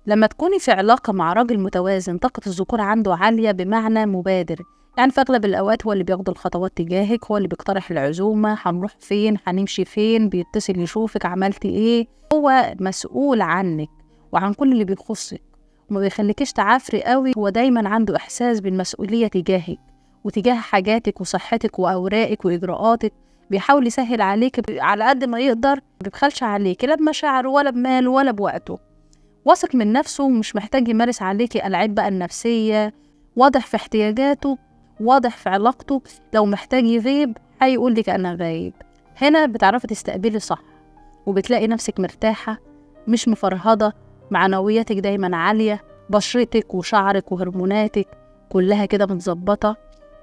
لما تكوني في علاقة مع راجل متوازن طاقة الذكور عنده عالية بمعنى مبادر، يعني في أغلب الأوقات هو اللي بياخد الخطوات تجاهك، هو اللي بيقترح العزومة، هنروح فين، هنمشي فين، بيتصل يشوفك عملتي ايه، هو مسؤول عنك وعن كل اللي بيخصك وما بيخليكيش تعافري قوي. هو دايما عنده إحساس بالمسؤولية تجاهك وتجاه حاجاتك وصحتك وأوراقك وإجراءاتك، بيحاول يسهل عليك على قد ما يقدر، ما بيبخلش عليك لا بمشاعره ولا بماله ولا بوقته، واثق من نفسه ومش محتاج يمارس عليكي ألعاب بقى النفسية، واضح في احتياجاته، واضح في علاقته، لو محتاج يغيب هيقولك أنا غايب. هنا بتعرفي تستقبلي صح وبتلاقي نفسك مرتاحة مش مفرهدة، معنوياتك دايما عالية، بشرتك وشعرك وهرموناتك كلها كده متظبطة،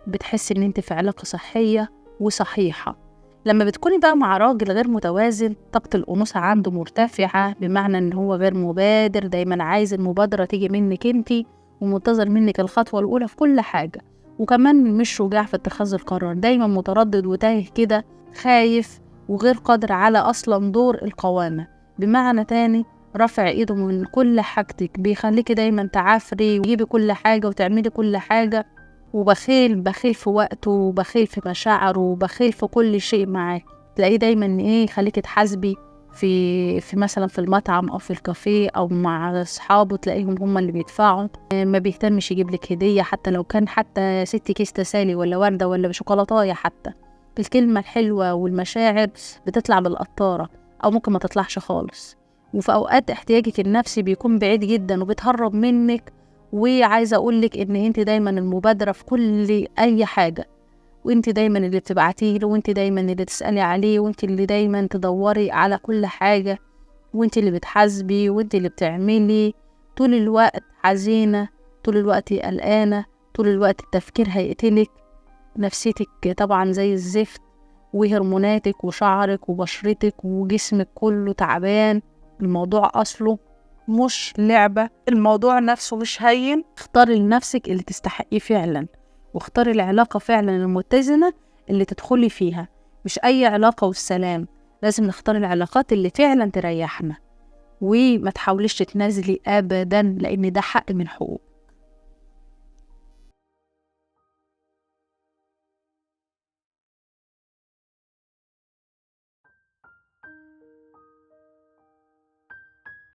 بتحسي ان انت في علاقة صحية وصحيحة. لما بتكوني بقى مع راجل غير متوازن طاقة الأنوثة عنده مرتفعة، بمعنى ان هو غير مبادر، دايما عايز المبادرة تيجي منك انتي ومنتظر منك الخطوة الأولى في كل حاجة، وكمان مش شجاع في اتخاذ القرار، دايما متردد وتايه كده، خايف وغير قادر على أصلا دور القوامة، بمعنى تاني رفع ايده من كل حاجتك، بيخليكي دايما تعافري وتجيبي كل حاجة وتعملي كل حاجة، بخيل في وقته وبخيل في مشاعره وبخيل في كل شيء معاك. تلاقيه دايما يخليكي تحاسبي في مثلا في المطعم او في الكافيه او مع اصحابه، تلاقيهم هم اللي بيدفعوا، ما بيهتمش يجيب لك هديه حتى لو كان حتى 6 كيس تسالي ولا ورده ولا شوكولاتايه، حتى الكلمه الحلوه والمشاعر بتطلع بالقطاره او ممكن ما تطلعش خالص. وفي اوقات احتياجك النفسي بيكون بعيد جدا وبتهرب منك، وعايزه اقولك ان انت دايما المبادره في كل اي حاجه، وانت دايما اللي بتبعتيه له، وانت دايما اللي تسالي عليه، وانت اللي دايما تدوري على كل حاجه، وانت اللي بتحاسبي، وانت اللي بتعملي، طول الوقت حزينه، طول الوقت قلقانه، طول الوقت التفكير هيقتلك، نفسيتك طبعا زي الزفت، وهرموناتك وشعرك وبشرتك وجسمك كله تعبان. الموضوع اصله مش لعبة، الموضوع نفسه مش هين. اختاري لنفسك اللي تستحقيه فعلا، واختاري العلاقة فعلا المتزنة اللي تدخلي فيها، مش أي علاقة والسلام، لازم نختار العلاقات اللي فعلا تريحنا، وما تحاوليش تتنازلي أبدا لأن ده حق من حقوق.